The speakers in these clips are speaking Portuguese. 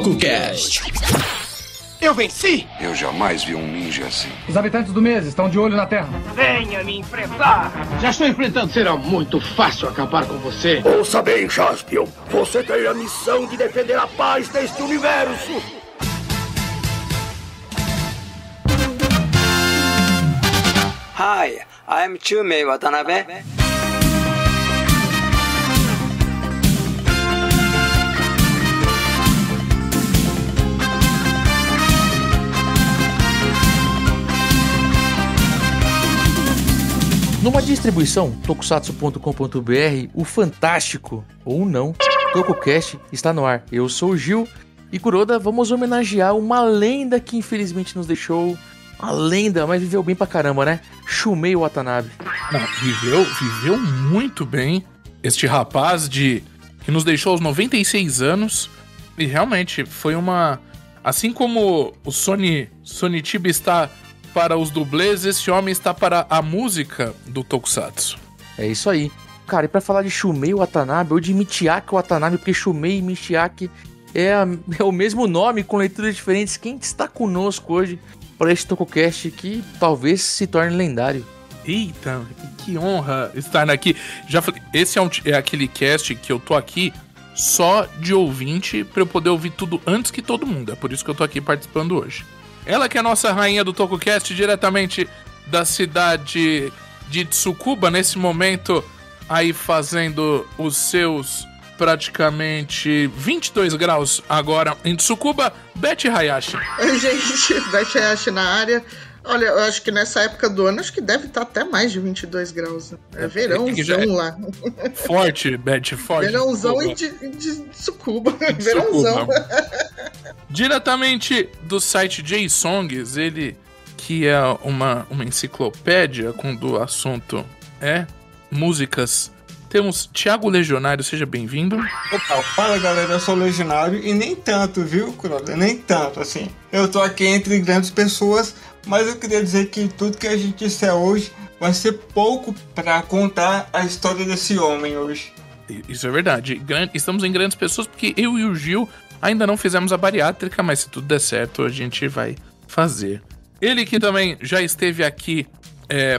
TokuCast. Eu venci! Eu jamais vi um ninja assim. Os habitantes do mês estão de olho na Terra. Venha me enfrentar! Já estou enfrentando. Será muito fácil acabar com você. Ouça bem, Jaspion. Você tem a missão de defender a paz deste universo. Hi, I'm Chumei Watanabe. Numa distribuição tokusatsu.com.br, o fantástico, ou não, TokuCast está no ar. Eu sou o Gil e Kuroda, vamos homenagear uma lenda que infelizmente nos deixou. Uma lenda, mas viveu bem pra caramba, né? Shumei Watanabe. Não, viveu muito bem. Este rapaz que nos deixou aos 96 anos. E realmente foi uma... Assim como o Sony Chiba está para os dublês, esse homem está para a música do Tokusatsu. É isso aí. Cara, e pra falar de Shumei Watanabe, ou de Michiaki Watanabe, porque Shumei e Michiaki é o mesmo nome, com leituras diferentes. Quem está conosco hoje para este TokuCast que talvez se torne lendário? Eita, que honra estar aqui. Já falei, esse é aquele cast que eu tô aqui só de ouvinte para eu poder ouvir tudo antes que todo mundo. É por isso que eu tô aqui participando hoje. Ela que é a nossa rainha do TokuCast, diretamente da cidade de Tsukuba, nesse momento aí fazendo os seus praticamente 22 graus agora em Tsukuba, Beth Hayashi. Oi, gente, Beth Hayashi na área. Olha, eu acho que nessa época do ano, acho que deve estar até mais de 22 graus. É verãozão lá. Forte, Beth, forte. Verãozão de Tsukuba. Verãozão. Diretamente do site J-Songs, ele que é uma enciclopédia quando o assunto é músicas. Temos Thiago Legionário, seja bem-vindo. Opa, fala galera, eu sou Legionário e nem tanto, viu, Kuroda? Nem tanto, assim. Eu tô aqui entre grandes pessoas, mas eu queria dizer que tudo que a gente disser hoje vai ser pouco pra contar a história desse homem hoje. Isso é verdade. Estamos em grandes pessoas porque eu e o Gil ainda não fizemos a bariátrica, mas se tudo der certo, a gente vai fazer. Ele que também já esteve aqui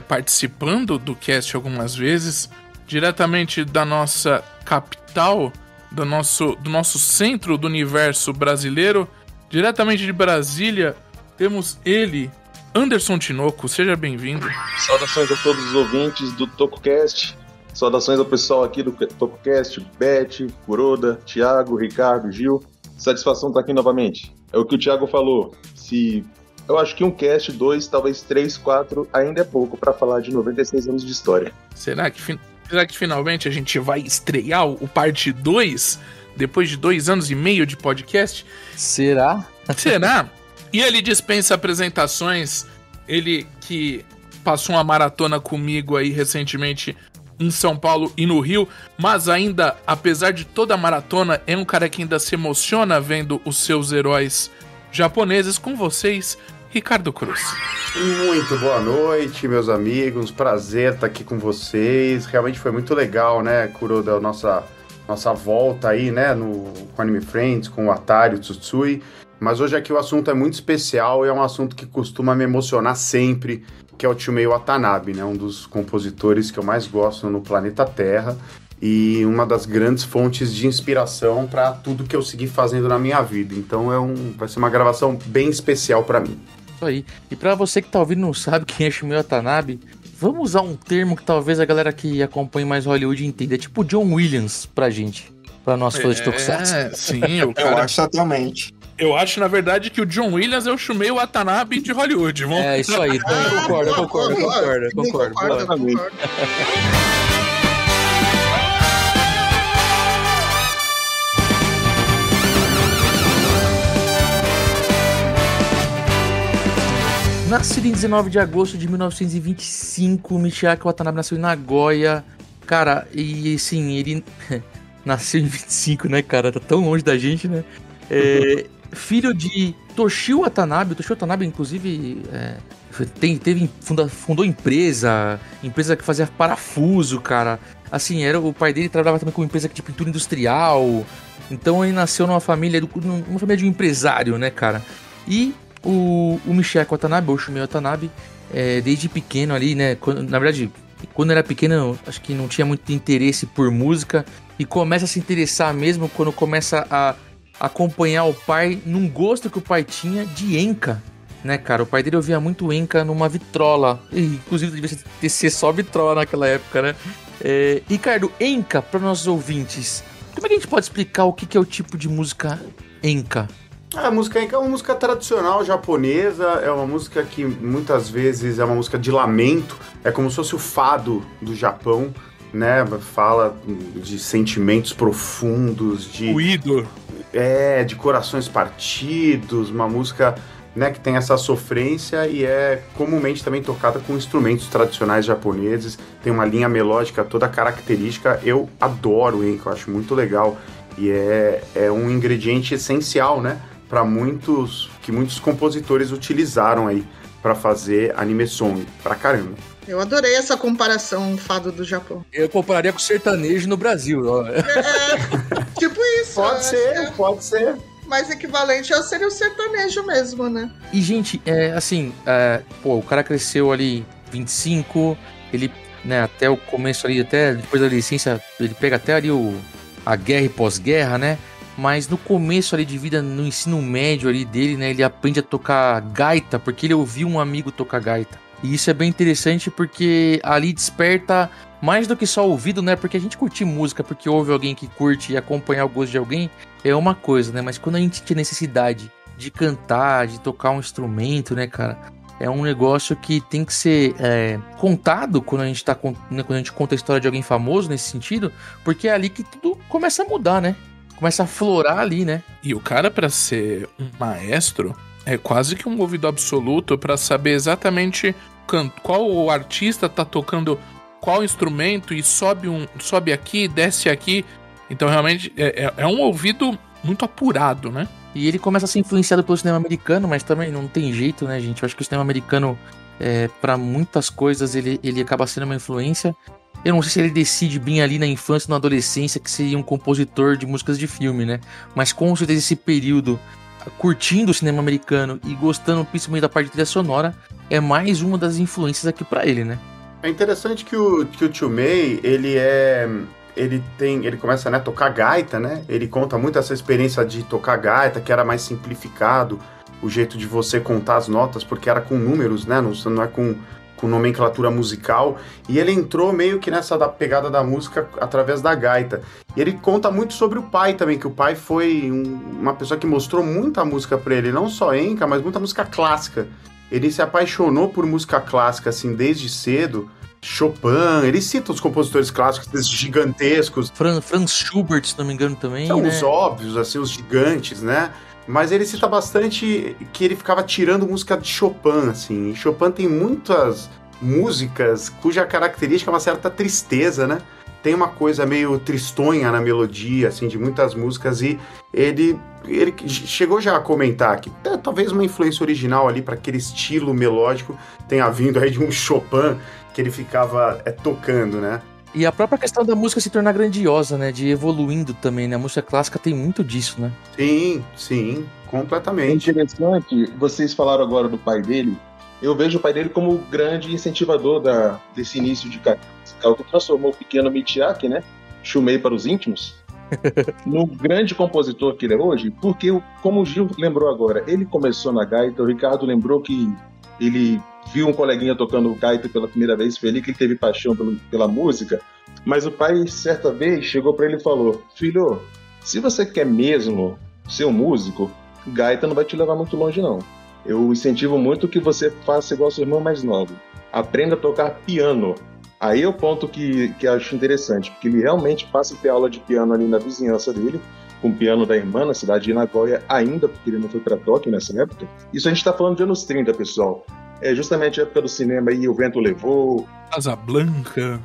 participando do cast algumas vezes, diretamente da nossa capital, do nosso centro do universo brasileiro, diretamente de Brasília, temos ele, Anderson Tinoco, seja bem-vindo. Saudações a todos os ouvintes do TokuCast, saudações ao pessoal aqui do TokuCast, Beth, Kuroda, Thiago, Ricardo, Gil. Satisfação estar aqui novamente. É o que o Thiago falou, eu acho que um cast, 2, talvez 3, 4, ainda é pouco para falar de 96 anos de história. Será que finalmente a gente vai estrear o parte 2 depois de 2 anos e meio de podcast? Será? E ele dispensa apresentações, ele que passou uma maratona comigo aí recentemente em São Paulo e no Rio, mas ainda, apesar de toda a maratona, é um cara que ainda se emociona vendo os seus heróis japoneses. Com vocês, Ricardo Cruz. Muito boa noite, meus amigos, prazer estar aqui com vocês. Realmente foi muito legal, né, Kuroda, nossa volta aí, né, com Anime Friends, com o Atari, o Tsutsui. Mas hoje aqui o assunto é muito especial e é um assunto que costuma me emocionar sempre, que é o Shumei Watanabe, né, um dos compositores que eu mais gosto no planeta Terra e uma das grandes fontes de inspiração para tudo que eu segui fazendo na minha vida. Então vai ser uma gravação bem especial para mim. Isso aí. E para você que tá ouvindo e não sabe quem é Shumei Watanabe, vamos usar um termo que talvez a galera que acompanha mais Hollywood entenda. É tipo John Williams pra gente, pra nós fãs de Tokusatsu. Sim, eu acho totalmente. Eu acho, na verdade, que o John Williams é o Shumei Watanabe de Hollywood. É isso aí, concordo. Nascido em 19 de agosto de 1925, Michiaki Watanabe nasceu em Nagoya. Cara, e assim, ele nasceu em 25, né, cara? Tá tão longe da gente, né? Filho de Toshio Watanabe. Toshio Watanabe, inclusive, fundou empresa que fazia parafuso, cara. Assim, o pai dele trabalhava também com empresa de pintura industrial, Então ele nasceu numa família de um empresário, né, cara? E o Michiaki Watanabe, ou Shumei Watanabe, desde pequeno ali, né? Na verdade, quando era pequeno, acho que não tinha muito interesse por música. E começa a se interessar mesmo quando começa a acompanhar o pai num gosto que o pai tinha de enka, né, cara? O pai dele ouvia muito enka numa vitrola. Inclusive, devia ser só vitrola naquela época, né? Ricardo, enka, para nossos ouvintes, como é que a gente pode explicar o que é o tipo de música enka? A música enka é uma música tradicional japonesa, é uma música que muitas vezes é uma música de lamento, é como se fosse o fado do Japão, né? Fala de sentimentos profundos, de ruído. De corações partidos, uma música, né, que tem essa sofrência e é comumente também tocada com instrumentos tradicionais japoneses, tem uma linha melódica toda característica. Eu adoro o enka, eu acho muito legal e é um ingrediente essencial, né, para muitos compositores utilizaram aí para fazer anime song, pra caramba. Eu adorei essa comparação, fado do Japão. Eu compararia com sertanejo no Brasil. Ó. Tipo isso. Pode ser. Mais equivalente seria o sertanejo mesmo, né? E, gente, o cara cresceu ali 25, ele, né, até o começo ali, até depois da licença, ele pega até ali a guerra e pós-guerra, né? Mas no começo ali de vida, no ensino médio ali dele, né, ele aprende a tocar gaita, porque ele ouviu um amigo tocar gaita. E isso é bem interessante porque ali desperta mais do que só ouvido, né? Porque a gente curte música, porque ouve alguém que curte e acompanhar o gosto de alguém é uma coisa, né? Mas quando a gente tem necessidade de cantar, de tocar um instrumento, né, cara? É um negócio que tem que ser contado quando a gente conta a história de alguém famoso nesse sentido, porque é ali que tudo começa a mudar, né? Começa a florar ali, né? E o cara, pra ser um maestro, é quase que um ouvido absoluto pra saber exatamente qual o artista tá tocando qual instrumento e sobe aqui, desce aqui. Então realmente é um ouvido muito apurado, né? E ele começa a ser influenciado pelo cinema americano, mas também não tem jeito, né, gente? Eu acho que o cinema americano, pra muitas coisas, ele acaba sendo uma influência. Eu não sei se ele decide bem ali na infância, na adolescência, que seria um compositor de músicas de filme, né? Mas com certeza esse período, curtindo o cinema americano e gostando principalmente da parte de trilha sonora, é mais uma das influências aqui pra ele, né? É interessante que o Chumei, ele começa, né, a tocar gaita, né? Ele conta muito essa experiência de tocar gaita, que era mais simplificado, o jeito de você contar as notas, porque era com números, né? Não é com nomenclatura musical, e ele entrou meio que nessa pegada da música através da gaita. E ele conta muito sobre o pai também, que o pai foi uma pessoa que mostrou muita música pra ele, não só enka, mas muita música clássica. Ele se apaixonou por música clássica, assim, desde cedo. Chopin, ele cita os compositores clássicos, esses gigantescos. Franz Schubert, se não me engano, também, são, né? Os óbvios, assim, os gigantes, né? Mas ele cita bastante que ele ficava tirando música de Chopin, assim. E Chopin tem muitas músicas cuja característica é uma certa tristeza, né? Tem uma coisa meio tristonha na melodia, assim, de muitas músicas, e ele chegou já a comentar que talvez uma influência original ali para aquele estilo melódico tenha vindo aí de um Chopin que ele ficava tocando, né? E a própria questão da música se tornar grandiosa, né? De evoluindo também, né? A música clássica tem muito disso, né? Sim, completamente. É interessante, vocês falaram agora do pai dele. Eu vejo o pai dele como o grande incentivador desse início de carreira musical, que transformou o pequeno Michiaki, né? Shumei para os íntimos, no grande compositor que ele é hoje, porque, como o Gil lembrou agora, ele começou na gaita, o Ricardo lembrou que ele viu um coleguinha tocando gaita pela primeira vez, foi ali que ele teve paixão pela música, mas o pai, certa vez, chegou para ele e falou: filho, se você quer mesmo ser um músico, gaita não vai te levar muito longe, não. Eu incentivo muito que você faça igual seu irmão mais novo. Aprenda a tocar piano. Aí é o ponto que eu acho interessante, porque ele realmente passa a ter aula de piano ali na vizinhança dele, com o piano da irmã, na cidade de Nagoya, ainda, porque ele não foi para Tóquio nessa época. Isso a gente está falando de anos 30, pessoal. É justamente a época do cinema aí, O Vento Levou... Casablanca,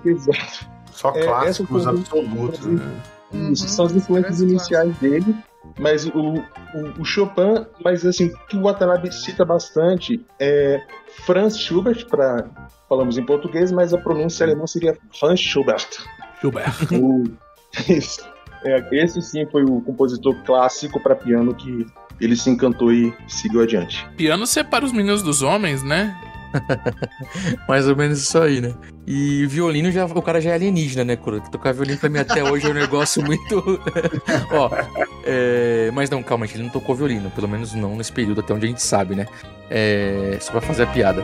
exato. Só clássicos absolutos, né? Isso, são as influências iniciais dele. Mas o Chopin, mas assim, que o Watanabe cita bastante é Franz Schubert, falamos em português, mas a pronúncia alemã seria Franz Schubert. Schubert. Isso. Esse sim foi o compositor clássico para piano que ele se encantou e seguiu adiante. Piano separa os meninos dos homens, né? Mais ou menos isso aí, né? E violino, o cara já é alienígena, né, Coro? Tocar violino pra mim até hoje é um negócio muito... Ó, mas não, calma, ele não tocou violino. Pelo menos não nesse período, até onde a gente sabe, né? Só pra fazer a piada.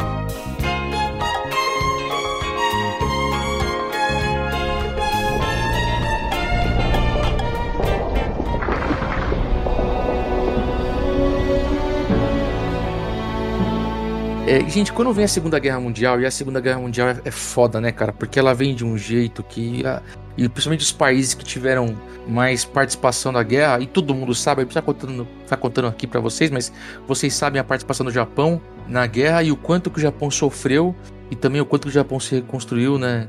Gente, quando vem a Segunda Guerra Mundial, e a Segunda Guerra Mundial é foda, né, cara? Porque ela vem de um jeito que... E principalmente os países que tiveram mais participação da guerra, e todo mundo sabe, eu preciso estar contando aqui pra vocês, mas vocês sabem a participação do Japão na guerra e o quanto que o Japão sofreu, e também o quanto que o Japão se reconstruiu, né?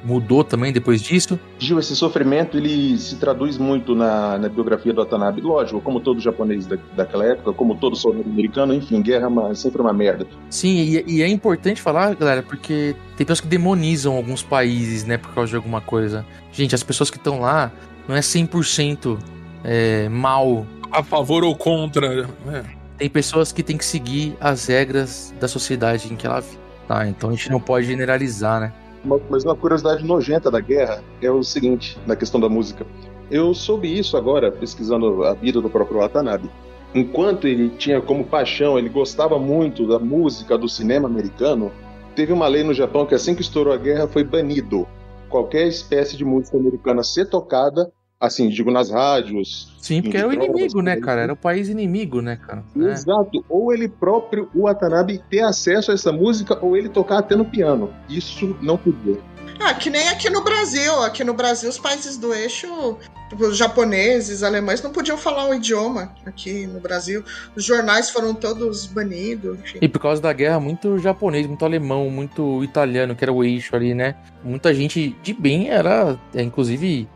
Mudou também depois disso. Gil, esse sofrimento, ele se traduz muito na biografia do Watanabe. Lógico, como todo japonês daquela época, como todo soldado americano, enfim, guerra é sempre uma merda. Sim, e é importante falar, galera, porque tem pessoas que demonizam alguns países, né, por causa de alguma coisa. Gente, as pessoas que estão lá não é 100% mal. A favor ou contra, né? Tem pessoas que têm que seguir as regras da sociedade em que ela vive. Tá, então a gente não pode generalizar, né? Mas uma curiosidade nojenta da guerra é o seguinte, na questão da música. Eu soube isso agora, pesquisando a vida do próprio Watanabe. Enquanto ele tinha como paixão, ele gostava muito da música, do cinema americano, teve uma lei no Japão que assim que estourou a guerra foi banido qualquer espécie de música americana ser tocada, assim, digo, nas rádios. Sim, porque era o inimigo, né, cara? Era o país inimigo, né, cara? Exato. Ou ele próprio, o Watanabe, ter acesso a essa música, ou ele tocar até no piano. Isso não podia. Que nem aqui no Brasil. Aqui no Brasil, os países do eixo, os japoneses, alemães, não podiam falar o idioma aqui no Brasil. Os jornais foram todos banidos. Enfim. E por causa da guerra, muito japonês, muito alemão, muito italiano, que era o eixo ali, né? Muita gente de bem era, inclusive...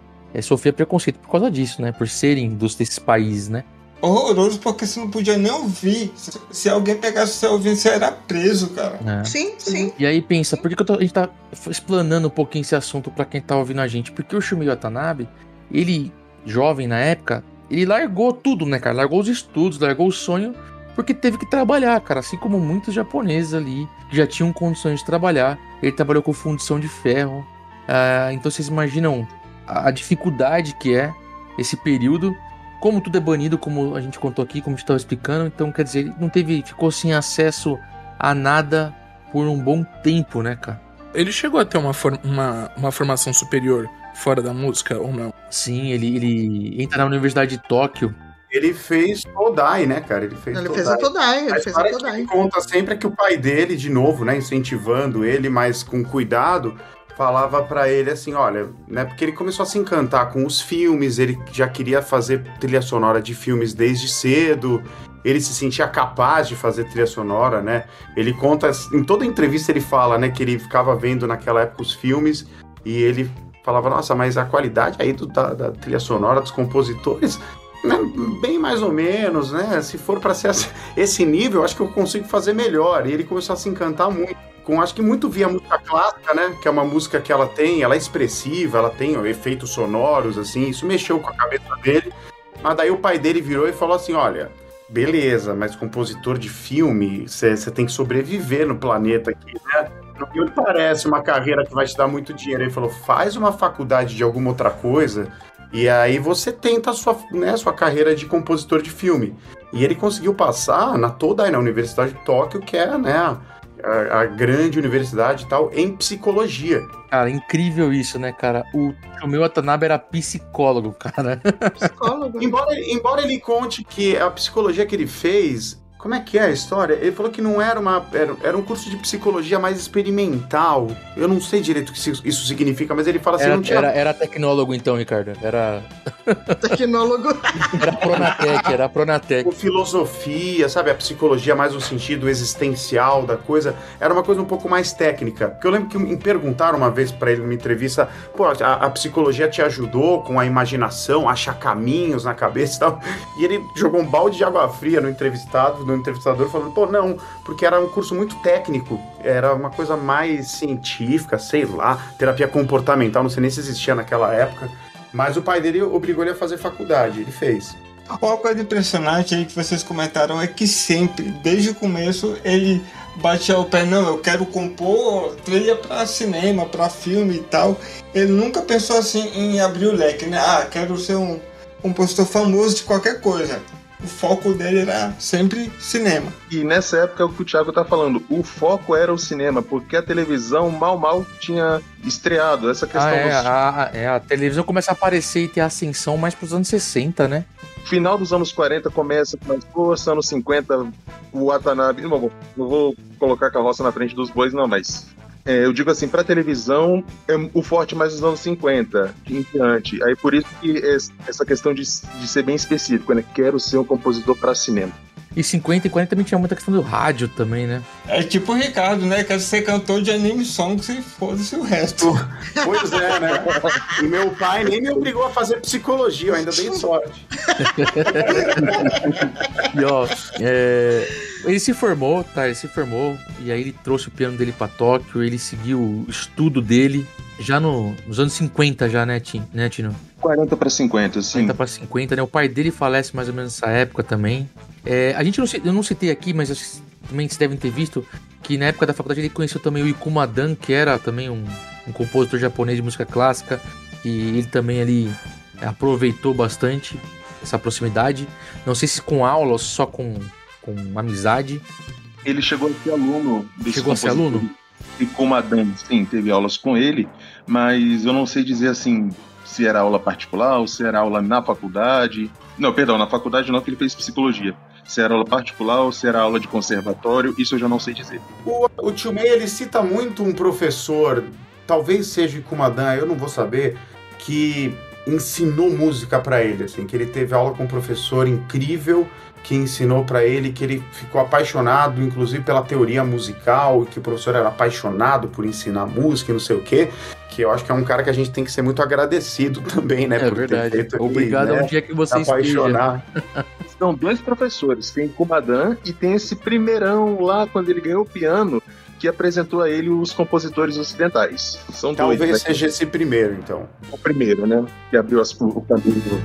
sofria preconceito por causa disso, né? Por serem desses países, né? Horroroso, porque você não podia nem ouvir. Se alguém pegasse o seu ouvido, você era preso, cara. Sim. E aí pensa, por que a gente tá explanando um pouquinho esse assunto pra quem tá ouvindo a gente? Porque o Shumei Watanabe, ele, jovem na época, ele largou tudo, né, cara? Largou os estudos, largou o sonho, porque teve que trabalhar, cara. Assim como muitos japoneses ali, que já tinham condições de trabalhar. Ele trabalhou com fundição de ferro. Então vocês imaginam a dificuldade que é esse período, como tudo é banido, como a gente contou aqui, como a gente estava explicando, então quer dizer, ele ficou sem acesso a nada por um bom tempo, né, cara? Ele chegou a ter uma formação superior fora da música ou não? Sim, ele entra na Universidade de Tóquio. Ele fez Todai, né, cara? Ele fez a Todai. A história que ele conta sempre é que o pai dele, de novo, né, incentivando ele, mas com cuidado, falava pra ele assim, olha, né, porque ele começou a se encantar com os filmes, ele já queria fazer trilha sonora de filmes desde cedo, ele se sentia capaz de fazer trilha sonora, né, ele conta, em toda entrevista ele fala, né, que ele ficava vendo naquela época os filmes, e ele falava, nossa, mas a qualidade aí da trilha sonora dos compositores, né, bem mais ou menos, né, se for pra ser esse nível, acho que eu consigo fazer melhor, e ele começou a se encantar muito. Acho que muito via música clássica, né? Que é uma música que ela é expressiva, ela tem efeitos sonoros, assim, isso mexeu com a cabeça dele. Mas daí o pai dele virou e falou assim, olha, beleza, mas compositor de filme, você tem que sobreviver no planeta aqui, né? Não me parece uma carreira que vai te dar muito dinheiro. Ele falou, faz uma faculdade de alguma outra coisa e aí você tenta a sua carreira de compositor de filme. E ele conseguiu passar na Universidade de Tóquio, que é, né, a grande universidade e tal, em psicologia. Cara, incrível isso, né, cara? O Shumei Watanabe era psicólogo, cara. Psicólogo. Embora ele conte que a psicologia que ele fez... Como é que é a história? Ele falou que não era era um curso de psicologia mais experimental. Eu não sei direito o que isso significa, mas ele fala assim... Era tecnólogo então, Ricardo. Era... Tecnólogo. Era Pronatec. Com filosofia, sabe? A psicologia mais no sentido existencial da coisa. Era uma coisa um pouco mais técnica. Porque eu lembro que me perguntaram uma vez pra ele numa entrevista, pô, a psicologia te ajudou com a imaginação, a achar caminhos na cabeça e tal? E ele jogou um balde de água fria no entrevistador, falando, pô, não, porque era um curso muito técnico, era uma coisa mais científica, sei lá, terapia comportamental, não sei nem se existia naquela época. Mas o pai dele obrigou ele a fazer faculdade, ele fez. Uma coisa impressionante aí que vocês comentaram é que sempre, desde o começo, ele batia o pé, não, eu quero compor trilha pra cinema, pra filme e tal. Ele nunca pensou assim em abrir o leque, né? Quero ser um compositor famoso de qualquer coisa. O foco dele era sempre cinema. E nessa época é o que o Thiago tá falando, o foco era o cinema, porque a televisão mal tinha estreado, essa questão a televisão começa a aparecer e ter ascensão mais pros anos 60, né? Final dos anos 40 começa com mais força, anos 50 o Watanabe, não vou colocar a carroça na frente dos bois não, mas eu digo assim, pra televisão o forte mais dos anos 50 em diante, aí por isso que essa questão de ser bem específico, né, quero ser um compositor pra cinema. E 50 e 40 também tinha muita questão do rádio também, né? É tipo o Ricardo, né? Quer ser cantor de anime songs e foda-se o resto. Pois é, né? E meu pai nem me obrigou a fazer psicologia, eu ainda dei sorte. E ó, ele se formou, e aí ele trouxe o piano dele pra Tóquio, ele seguiu o estudo dele já nos anos 50 já, né, Tino? 40 para 50, sim. 40 para 50, né? O pai dele falece mais ou menos nessa época também. Eu não citei aqui, mas também vocês devem ter visto que na época da faculdade ele conheceu também o Ikuma Dan, que era também um compositor japonês de música clássica, e ele também ali aproveitou bastante essa proximidade. Não sei se com aula ou só com amizade. Ele chegou a ser aluno. Chegou a ser aluno? Ikuma Dan, sim, teve aulas com ele, mas eu não sei dizer assim se era aula particular ou se era aula na faculdade. Não, perdão, na faculdade não, que ele fez psicologia. Se era aula particular ou se era aula de conservatório, isso eu já não sei dizer. O Tio Mei, ele cita muito um professor, talvez seja Ikuma Dan, eu não vou saber, que ensinou música pra ele, assim, que ele teve aula com um professor incrível que ensinou pra ele, que ele ficou apaixonado, inclusive pela teoria musical, que o professor era apaixonado por ensinar música e não sei o quê, que eu acho que é um cara que a gente tem que ser muito agradecido também, né? Por verdade. Obrigado ao dia que você apaixonar. São dois professores, tem Ikuma Dan e tem esse primeirão lá, quando ele ganhou o piano, que apresentou a ele os compositores ocidentais. São dois. Talvez seja esse primeiro, então. O primeiro, né? Que abriu o caminho.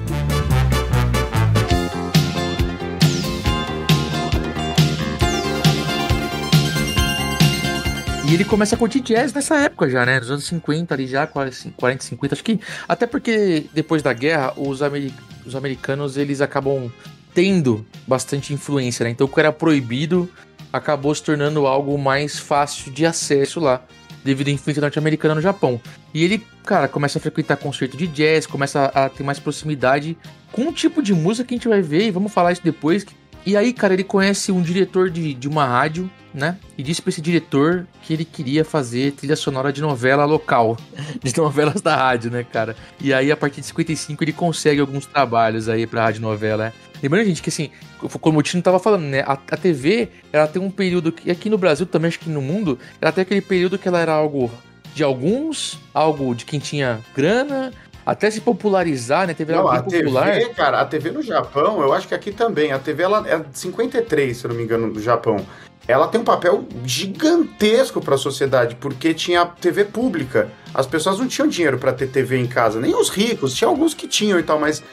E ele começa a curtir jazz nessa época já, né? Nos anos 50 ali já, 40, 50, acho que... Até porque depois da guerra, os americanos, eles acabam tendo bastante influência, né? Então o que era proibido acabou se tornando algo mais fácil de acesso lá, devido à influência norte-americana no Japão. E ele, cara, começa a frequentar concerto de jazz, começa a ter mais proximidade com um tipo de música que a gente vai ver, e vamos falar isso depois. E aí, cara, ele conhece um diretor de uma rádio, né? E disse pra esse diretor que ele queria fazer trilha sonora de novela local, de novelas da rádio, né, cara? E aí, a partir de 55, ele consegue alguns trabalhos aí pra rádio novela, né? Lembrando, gente, que assim, como o Tino tava falando, né? A TV, ela tem um período que, aqui no Brasil também, acho que no mundo, ela tem aquele período que ela era algo de alguns, algo de quem tinha grana, até se popularizar, né? TV não, era bem popular. TV, cara, a TV no Japão, eu acho que aqui também, a TV ela é de 53, se eu não me engano, no Japão. Ela tem um papel gigantesco para a sociedade, porque tinha TV pública. As pessoas não tinham dinheiro para ter TV em casa, nem os ricos, tinha alguns que tinham e tal, mas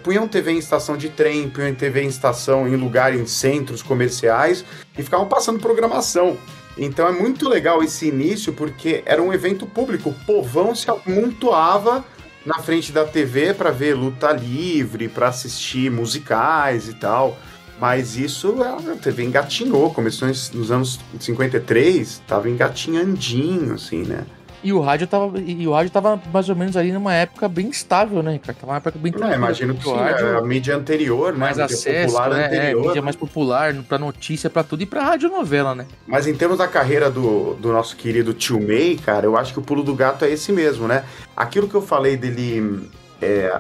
punham TV em estação de trem, punham TV em estação, em lugares, em centros comerciais, e ficavam passando programação. Então é muito legal esse início, porque era um evento público, o povão se amontoava na frente da TV para ver luta livre, para assistir musicais e tal. Mas isso, a TV engatinhou, começou nos anos 53, tava engatinhandinho, assim, né? E o rádio tava mais ou menos ali numa época bem estável, né, cara? Tava uma época bem tranquila. Imagino que sim, a mídia anterior, né? Mais acesso, popular né? Anterior, mídia mais popular, pra notícia, pra tudo, e pra radionovela, né? Mas em termos da carreira do nosso querido Tio Mei, cara, eu acho que o pulo do gato é esse mesmo, né? Aquilo que eu falei dele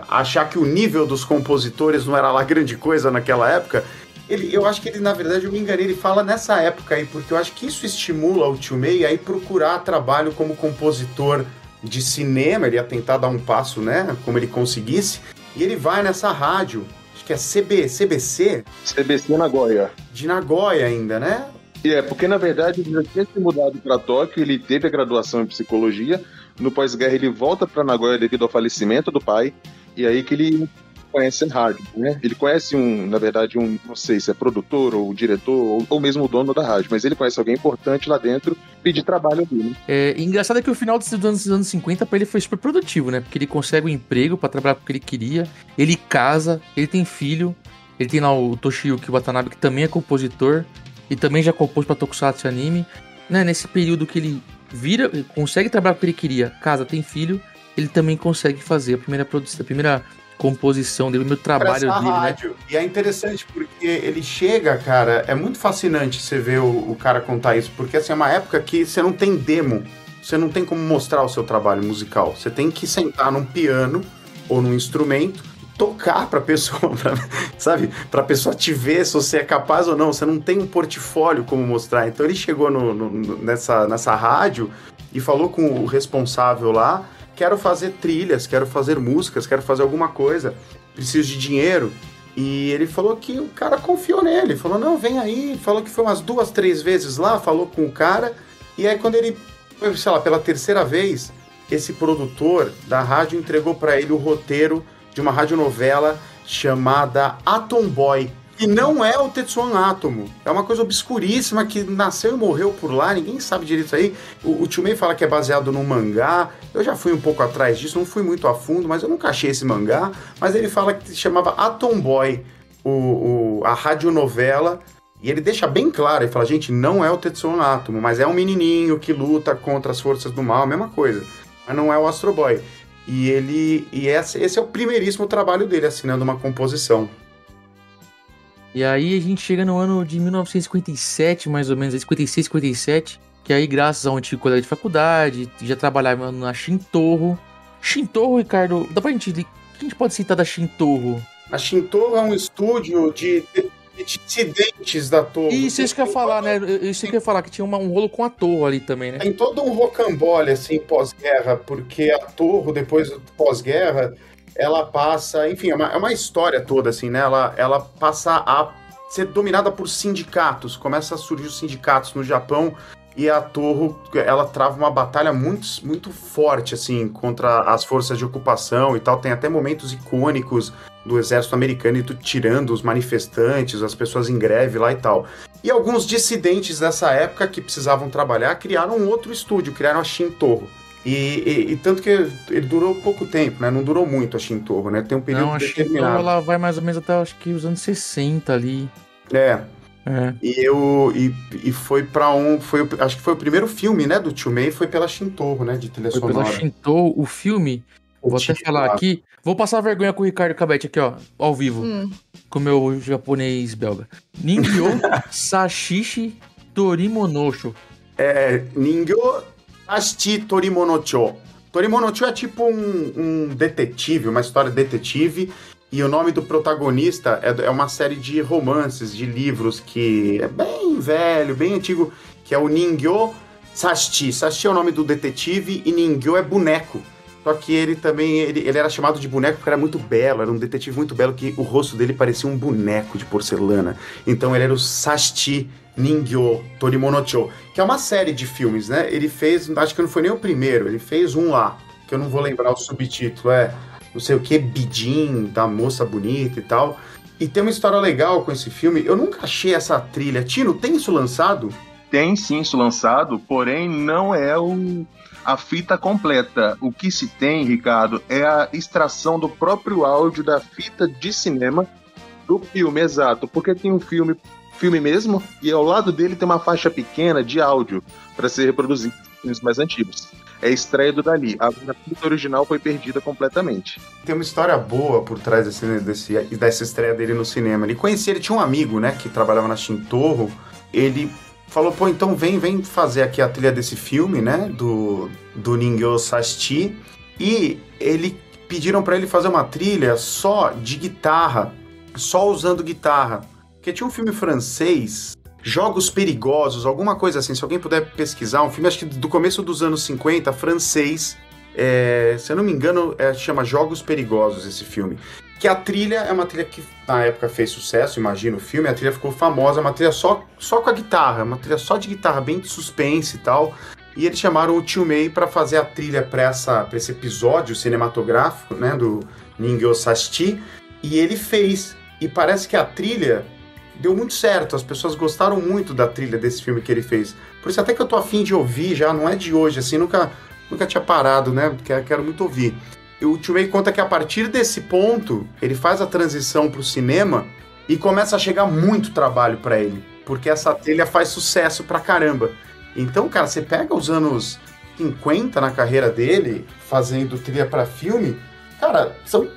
achar que o nível dos compositores não era lá grande coisa naquela época... Eu acho que ele, na verdade, eu me enganei, ele fala nessa época aí, porque eu acho que isso estimula o Tio Mei a ir procurar trabalho como compositor de cinema, ele ia tentar dar um passo, né, como ele conseguisse, e ele vai nessa rádio, acho que é CBC? CBC Nagoya. De Nagoya ainda, né? Porque na verdade ele já tinha se mudado para Tóquio, ele teve a graduação em psicologia, No pós-guerra ele volta para Nagoya devido ao falecimento do pai, e aí que ele conhece a rádio, né? Ele conhece na verdade, não sei se é produtor ou diretor ou mesmo o dono da rádio, mas ele conhece alguém importante lá dentro, pedir trabalho ali, né? Engraçado é que o final dos anos 50 pra ele foi super produtivo, né? Porque ele consegue um emprego pra trabalhar com o que ele queria, ele casa, ele tem filho, ele tem lá o Toshiyuki Watanabe, que também é compositor e também já compôs pra Tokusatsu Anime, né? Nesse período que ele consegue trabalhar com o que ele queria, casa, tem filho, ele também consegue fazer a primeira composição dele, o meu trabalho dele, rádio, né? E é interessante porque ele chega, cara, é muito fascinante você ver o cara contar isso, porque assim, é uma época que você não tem demo, você não tem como mostrar o seu trabalho musical, você tem que sentar num piano ou num instrumento, tocar pra pessoa, sabe? Pra pessoa te ver se você é capaz ou não, você não tem um portfólio como mostrar. Então ele chegou nessa rádio e falou com o responsável lá: quero fazer trilhas, quero fazer músicas, quero fazer alguma coisa, preciso de dinheiro. E ele falou que o cara confiou nele, falou, não, vem aí, falou que foi umas 2, 3 vezes lá, falou com o cara, e aí quando ele foi, sei lá, pela 3ª vez, esse produtor da rádio entregou pra ele o roteiro de uma radionovela chamada Atom Boy, que não é o Tetsuan Atomo. É uma coisa obscuríssima que nasceu e morreu por lá, ninguém sabe direito isso aí. O Tio Mei fala que é baseado num mangá, eu já fui um pouco atrás disso, não fui muito a fundo, mas eu nunca achei esse mangá, mas ele fala que se chamava Atom Boy, a radionovela, e ele deixa bem claro, ele fala, gente, não é o Tetsuan Atomo, mas é um menininho que luta contra as forças do mal, a mesma coisa, mas não é o Astro Boy. E esse é o primeiríssimo trabalho dele, assinando uma composição. E aí a gente chega no ano de 1957, mais ou menos, 56, 57, que aí, graças a um antigo colega de faculdade, já trabalhava na Shintorro. Shintorro, Ricardo, dá pra gente... O que a gente pode citar da Shintorro? A Shintorro é um estúdio de dissidentes da Torre. Isso que eu ia falar, né? Isso que eu ia falar, que tinha um rolo com a Torre ali também, né? Tem todo um rocambole, assim, pós-guerra, porque a Torre, depois do pós-guerra, ela passa... Enfim, é uma história toda, assim, né? Ela passa a ser dominada por sindicatos. Começa a surgir os sindicatos no Japão e a Torre, ela trava uma batalha muito, muito forte, assim, contra as forças de ocupação e tal. Tem até momentos icônicos do exército americano tirando os manifestantes, as pessoas em greve lá e tal. E alguns dissidentes dessa época que precisavam trabalhar criaram um outro estúdio, criaram a Shintorro. E tanto que ele durou pouco tempo, né? Não durou muito a Shintorro, né? Tem um período determinado. Não, a Shintorro ela vai mais ou menos até, acho que, os anos 60 ali. E foi pra acho que foi o primeiro filme, né, do Tio Mei, foi pela Shintorro, né, de trilha sonora. Foi pela Shintorro, o filme, vou até falar aqui, vou passar vergonha com o Ricardo Cabete aqui, ó, ao vivo, com o meu japonês belga. Ningyo Sashishi Torimonocho. Ningyo Sashishi Torimonocho. Torimonocho é tipo um detetive, uma história detetive. E o nome do protagonista é uma série de romances, de livros que é bem velho, bem antigo, que é o Ningyo Sashishi. Sashishi é o nome do detetive e Ningyo é boneco. Só que ele também, ele era chamado de boneco porque era muito belo, era um detetive muito belo, que o rosto dele parecia um boneco de porcelana. Então ele era o Sashishi Ningyo Torimonocho, que é uma série de filmes, né? Ele fez, acho que não foi nem o primeiro, ele fez um lá, que eu não vou lembrar o subtítulo, não sei o que, Bidin, da moça bonita e tal. E tem uma história legal com esse filme. Eu nunca achei essa trilha. Tino, tem isso lançado? Tem sim isso lançado, porém não é a fita completa. O que se tem, Ricardo, é a extração do próprio áudio da fita de cinema do filme, exato. Porque tem um filme mesmo, e ao lado dele tem uma faixa pequena de áudio para ser reproduzido em filmes mais antigos. É estreia do Dali. A fita original foi perdida completamente. Tem uma história boa por trás dessa estreia dele no cinema. Ele tinha um amigo, né, que trabalhava na Shintorro. Ele falou, pô, então vem fazer aqui a trilha desse filme, né, do Ningyo Sashishi. E pediram pra ele fazer uma trilha só de guitarra, só usando guitarra. Porque tinha um filme francês, Jogos Perigosos, alguma coisa assim, se alguém puder pesquisar, um filme, acho que do começo dos anos 50, francês, se eu não me engano, chama Jogos Perigosos esse filme. Que a trilha é uma trilha que na época fez sucesso, imagina o filme, a trilha ficou famosa, uma trilha só com a guitarra, uma trilha só de guitarra, bem de suspense e tal. e eles chamaram o Tio Mei para fazer a trilha para esse episódio cinematográfico, né, do Ningyo Sashiti, e ele fez. E parece que a trilha deu muito certo, as pessoas gostaram muito da trilha desse filme que ele fez. Por isso até que eu tô afim de ouvir já, não é de hoje, assim, nunca tinha parado, né, porque quero muito ouvir. E o Tio Mei conta que a partir desse ponto, ele faz a transição pro cinema e começa a chegar muito trabalho para ele, porque essa trilha faz sucesso pra caramba. Então, cara, você pega os anos 50 na carreira dele, fazendo trilha pra filme, cara, são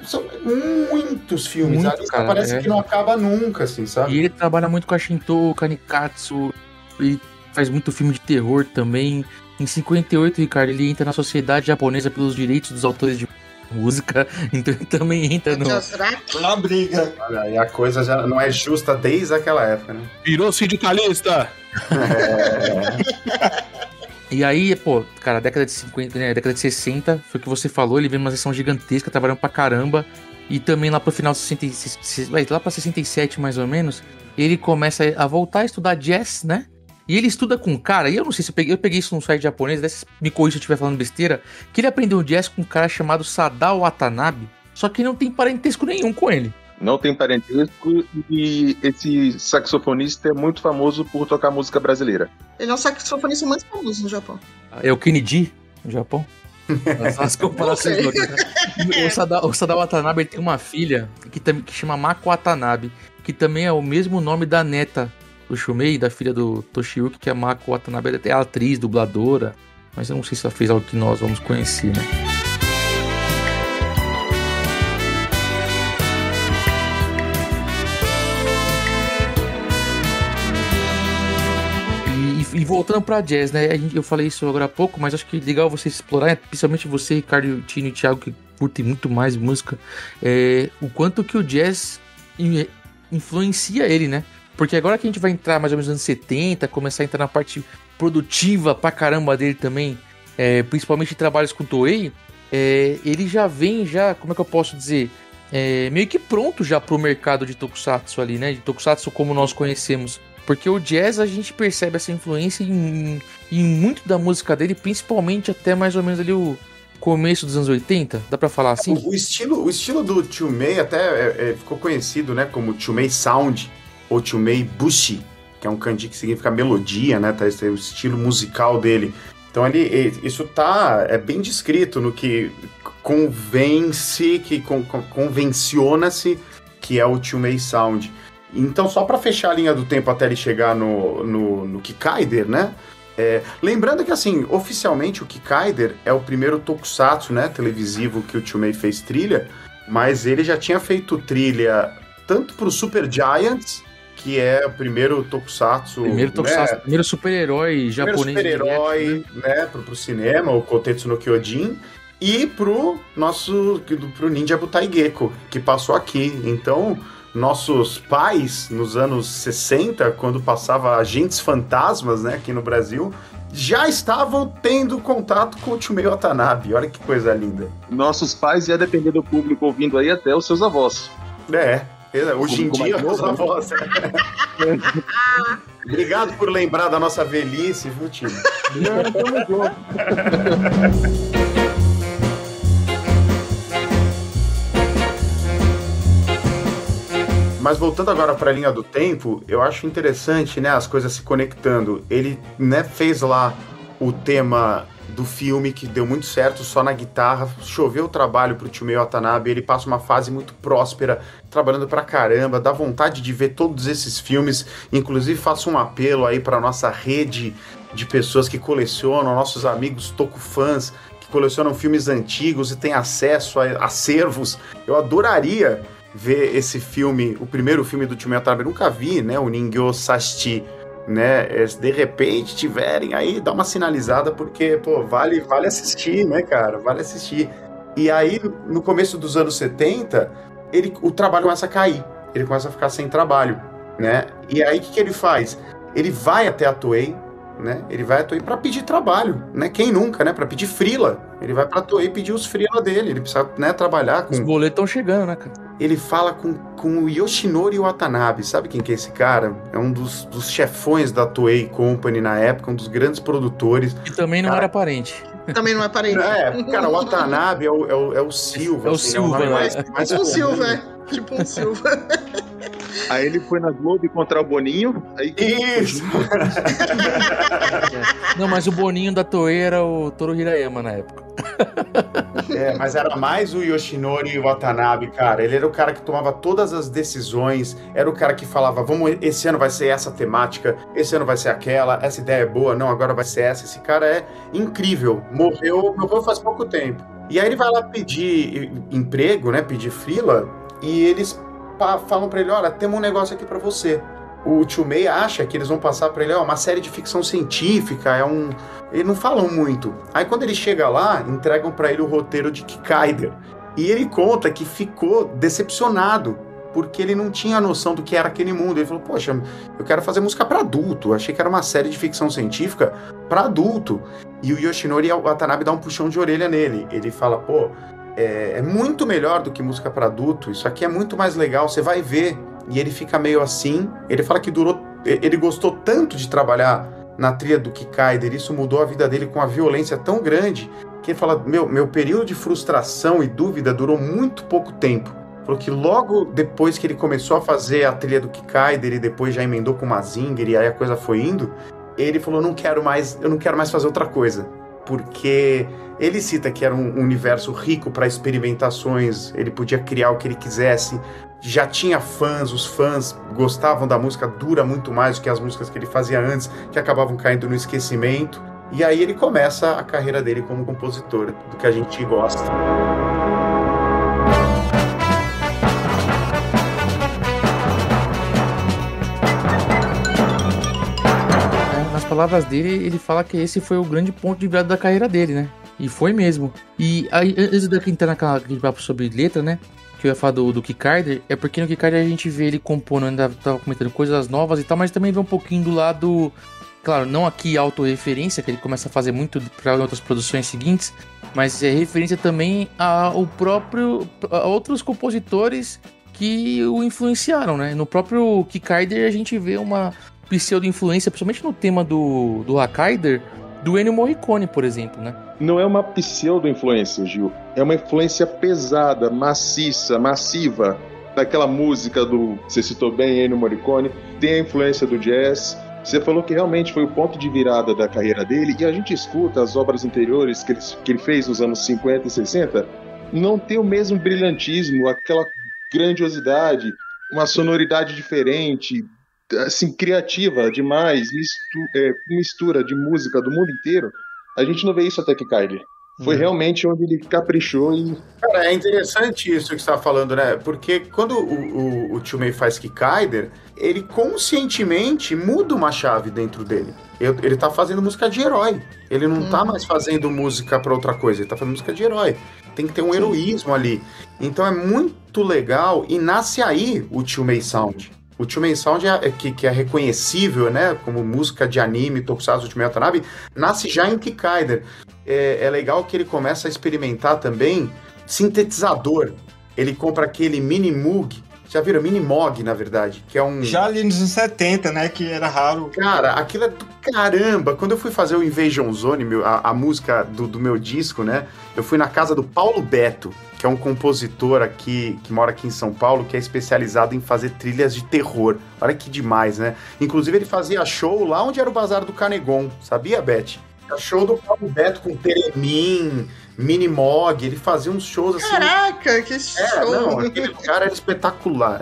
muitos filmes. Muito, a lista cara, parece que não acaba nunca, assim, sabe? E ele trabalha muito com a Shinto, Kanikatsu, ele faz muito filme de terror também. Em 58, Ricardo, ele entra na Sociedade Japonesa pelos Direitos dos Autores de Música, então ele também entra na briga. Olha, e a coisa já não é justa desde aquela época, né? Virou sindicalista! E aí, pô, cara, década de 50, né, década de 60, foi o que você falou, ele vem uma sessão gigantesca, trabalhando pra caramba, e também lá pro final de 66, lá pra 67 mais ou menos, ele começa a voltar a estudar jazz, né? E ele estuda com um cara, e eu não sei se eu peguei isso num site japonês, me corrija se eu estiver falando besteira, que ele aprendeu jazz com um cara chamado Sadao Watanabe, só que não tem parentesco nenhum com ele. Não tem parentesco, e esse saxofonista é muito famoso por tocar música brasileira. Ele é um saxofonista muito famoso no Japão. É o Kennedy, no Japão? As comparações. O Sadao Watanabe tem uma filha que chama Mako Watanabe, que também é o mesmo nome da neta do Shumei, da filha do Toshiyuki, que é a Mako Watanabe, é atriz, dubladora, mas eu não sei se ela fez algo que nós vamos conhecer, né? E voltando pra jazz, né? Eu falei isso agora há pouco, mas acho que é legal você explorar, principalmente você, Ricardo, Tino e Thiago, que curtem muito mais música, o quanto que o jazz influencia ele, né? Porque agora que a gente vai entrar mais ou menos nos anos 70, começar a entrar na parte produtiva pra caramba dele também, principalmente em trabalhos com Toei, ele já vem, como é que eu posso dizer, meio que pronto já pro mercado de Tokusatsu ali, né? De Tokusatsu como nós conhecemos. Porque o jazz, a gente percebe essa influência em muito da música dele, principalmente até mais ou menos ali o começo dos anos 80, dá pra falar assim? O estilo do Tio Mei até ficou conhecido, né, como Tio Mei Sound, ou Tio Mei Bushi, que é um kanji que significa melodia, né, tá, esse é o estilo musical dele. Então isso é bem descrito no que convenciona-se que é o Tio Mei Sound. Então, só para fechar a linha do tempo até ele chegar no Kikaider, né? Lembrando que, assim, oficialmente o Kikaider é o primeiro tokusatsu, né, televisivo que o Tio Mei fez trilha, mas ele já tinha feito trilha tanto pro Super Giants, que é o primeiro tokusatsu... Primeiro super-herói japonês. Primeiro super-herói, né, pro cinema, o Kotetsu no Kyojin, e pro Ninja Butai Gecko, que passou aqui. Então... Nossos pais, nos anos 60, quando passava Agentes Fantasmas, né, aqui no Brasil, já estavam tendo contato com o Tio Mei Watanabe. Olha que coisa linda. Nossos pais, ia depender do público ouvindo aí, até os seus avós. Hoje em dia, os avós. Obrigado por lembrar da nossa velhice, viu, Tio? Tamo junto. Mas voltando agora para a linha do tempo, eu acho interessante, né, as coisas se conectando. Ele, né, fez lá o tema do filme que deu muito certo só na guitarra, choveu o trabalho pro Tio Mei Watanabe, ele passa uma fase muito próspera, trabalhando pra caramba, dá vontade de ver todos esses filmes, inclusive faço um apelo aí pra nossa rede de pessoas que colecionam, nossos amigos tokufãs, que colecionam filmes antigos e têm acesso a acervos. Eu adoraria ver esse filme, o primeiro filme do Tio Mei Watanabe, eu nunca vi, né, o Ningyo Sashiti, né, se de repente tiverem aí, dá uma sinalizada, porque, pô, vale assistir, né, cara, vale assistir. E aí, no começo dos anos 70, o trabalho começa a cair, ele começa a ficar sem trabalho, né, e aí o que ele faz? Ele vai até a Toei, né, ele vai à Toei pra pedir trabalho, né, quem nunca, né, pra pedir freela, Ele vai pra Toei pedir os freela dele. Ele precisa, né, trabalhar com... Os boletos estão chegando, né, cara? Ele fala com o Yoshinori Watanabe. Sabe quem que é esse cara? É um dos chefões da Toei Company na época, um dos grandes produtores. E também não era parente. Também não é parente. Cara, o Watanabe é o Silva. É o assim, Silva, né? Tipo um Silva, Tipo um Silva. Aí ele foi na Globo encontrar o Boninho. Aí... Isso! Não, mas o Boninho da Toei era o Toru Hirayama na época. Mas era mais o Yoshinori Watanabe, cara. Ele era o cara que tomava todas as decisões, era o cara que falava, esse ano vai ser essa temática, esse ano vai ser aquela, essa ideia é boa, não, agora vai ser essa. Esse cara é incrível. Morreu faz pouco tempo. E aí ele vai lá pedir emprego, né, pedir freela, e eles falam pra ele, olha, temos um negócio aqui pra você. O Tio Mei acha que eles vão passar pra ele uma série de ficção científica, eles não falam muito. Aí quando ele chega lá, entregam pra ele o roteiro de Kikaider. E ele conta que ficou decepcionado, porque ele não tinha noção do que era aquele mundo. Ele falou, poxa, eu quero fazer música pra adulto, achei que era uma série de ficção científica pra adulto. E o Yoshinori Watanabe dá um puxão de orelha nele. Ele fala, pô, é muito melhor do que música pra adulto, isso aqui é muito mais legal, você vai ver. E ele fica meio assim, ele fala que ele gostou tanto de trabalhar na trilha do Kikaider, isso mudou a vida dele com uma violência tão grande, que ele fala, meu período de frustração e dúvida durou muito pouco tempo. Falou que logo depois que ele começou a fazer a trilha do Kikaider e depois já emendou com Mazinger e aí a coisa foi indo, ele falou, eu não quero mais fazer outra coisa. Porque ele cita que era um universo rico para experimentações, ele podia criar o que ele quisesse, já tinha fãs, os fãs gostavam da música, dura muito mais do que as músicas que ele fazia antes, que acabavam caindo no esquecimento. E aí ele começa a carreira dele como compositor, do que a gente gosta. Nas palavras dele, ele fala que esse foi o grande ponto de virada da carreira dele, né? E foi mesmo. E aí, antes daqui entrar naquele papo sobre letra, né? Que eu ia falar do Kikaider, é porque no Kikaider a gente vê ele compondo, ainda tava comentando coisas novas e tal, mas também vê um pouquinho do lado, claro, não aqui autorreferência, que ele começa a fazer muito para outras produções seguintes, mas é referência também a outros compositores que o influenciaram, né? No próprio Kikaider a gente vê uma pseudo-influência, principalmente no tema do Hakaider, do Ennio Morricone, por exemplo, né? Não é uma pseudo-influência, Gil. É uma influência pesada, maciça, massiva daquela música você citou bem, Ennio Morricone. Tem a influência do jazz. Você falou que realmente foi o ponto de virada da carreira dele, e a gente escuta as obras anteriores que ele fez nos anos 50 e 60, não tem o mesmo brilhantismo, aquela grandiosidade, uma sonoridade diferente, assim, criativa demais, mistura de música do mundo inteiro. A gente não vê isso até Kikaider. Foi realmente onde ele caprichou e... Cara, é interessante isso que você está falando, né? Porque quando o Tio Mei faz Kikaider, ele conscientemente muda uma chave dentro dele. Ele tá fazendo música de herói. Ele não tá mais fazendo música para outra coisa, ele tá fazendo música de herói. Tem que ter um heroísmo ali. Então é muito legal e nasce aí o Tio Mei Sound. O Tio Mei Sound, que é reconhecível, né, como música de anime, Tokusatsu, Tio Mei Watanabe, nasce já em Kikaider. É legal que ele começa a experimentar também sintetizador. Ele compra aquele Mini Moog, já viram? Mini Moog, na verdade, que é um... Já ali nos anos 70, né, que era raro. Cara, aquilo é do caramba. Quando eu fui fazer o Invasion Zone, a música do meu disco, né, eu fui na casa do Paulo Beto, que é um compositor aqui, que mora aqui em São Paulo, que é especializado em fazer trilhas de terror. Olha que demais, né? Inclusive ele fazia show lá onde era o Bazar do Canegon, sabia, Beth? Show do Paulo Beto com Teremin, Minimog, ele fazia uns shows assim... Caraca, que show! Não, aquele lugar era espetacular,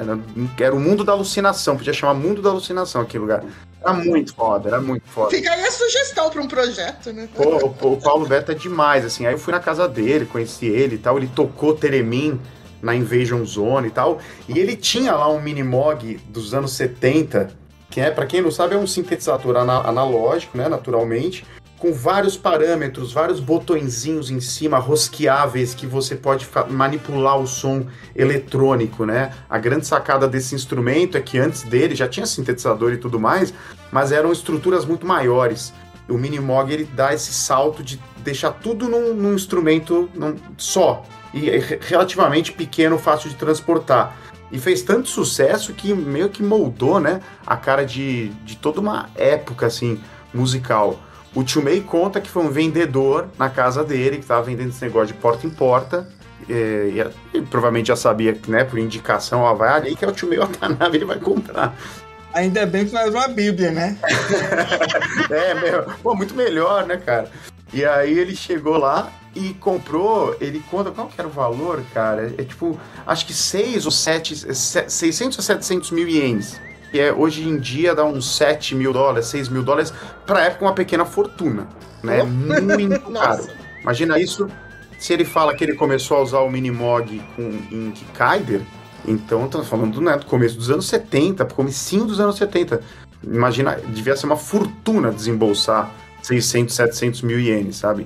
era o mundo da alucinação, podia chamar Mundo da Alucinação aquele lugar. Era muito foda, era muito foda. Fica aí a sugestão para um projeto, né? Pô, o Paulo Beto é demais, assim, aí eu fui na casa dele, conheci ele e tal, ele tocou Teremin na Invasion Zone e tal, e ele tinha lá um Minimog dos anos 70, que pra quem não sabe é um sintetizador analógico, né, naturalmente, com vários parâmetros, vários botõezinhos em cima, rosqueáveis, que você pode manipular o som eletrônico, né? A grande sacada desse instrumento é que antes dele já tinha sintetizador e tudo mais, mas eram estruturas muito maiores. O Minimog, ele dá esse salto deixar tudo num instrumento só, e relativamente pequeno, fácil de transportar. E fez tanto sucesso que meio que moldou, né, a cara de toda uma época, assim, musical. O Tio May conta que foi um vendedor na casa dele, que estava vendendo esse negócio de porta em porta, e provavelmente já sabia que, né, por indicação, ó, vai ali que é o Tio May Watanabe, ele vai comprar. Ainda bem que não era uma Bíblia, né? Pô, muito melhor, né, cara? E aí ele chegou lá e comprou, ele conta, qual que era o valor, cara? É tipo, acho que 600 ou 700 mil ienes. Que hoje em dia dá uns $7 mil, $6 mil, pra época uma pequena fortuna, né? Muito caro. Imagina isso, se ele fala que ele começou a usar o Minimoog em Kikaider, então estamos falando, né, do começo dos anos 70, comecinho dos anos 70. Imagina, devia ser uma fortuna desembolsar 600, 700 mil ienes, sabe?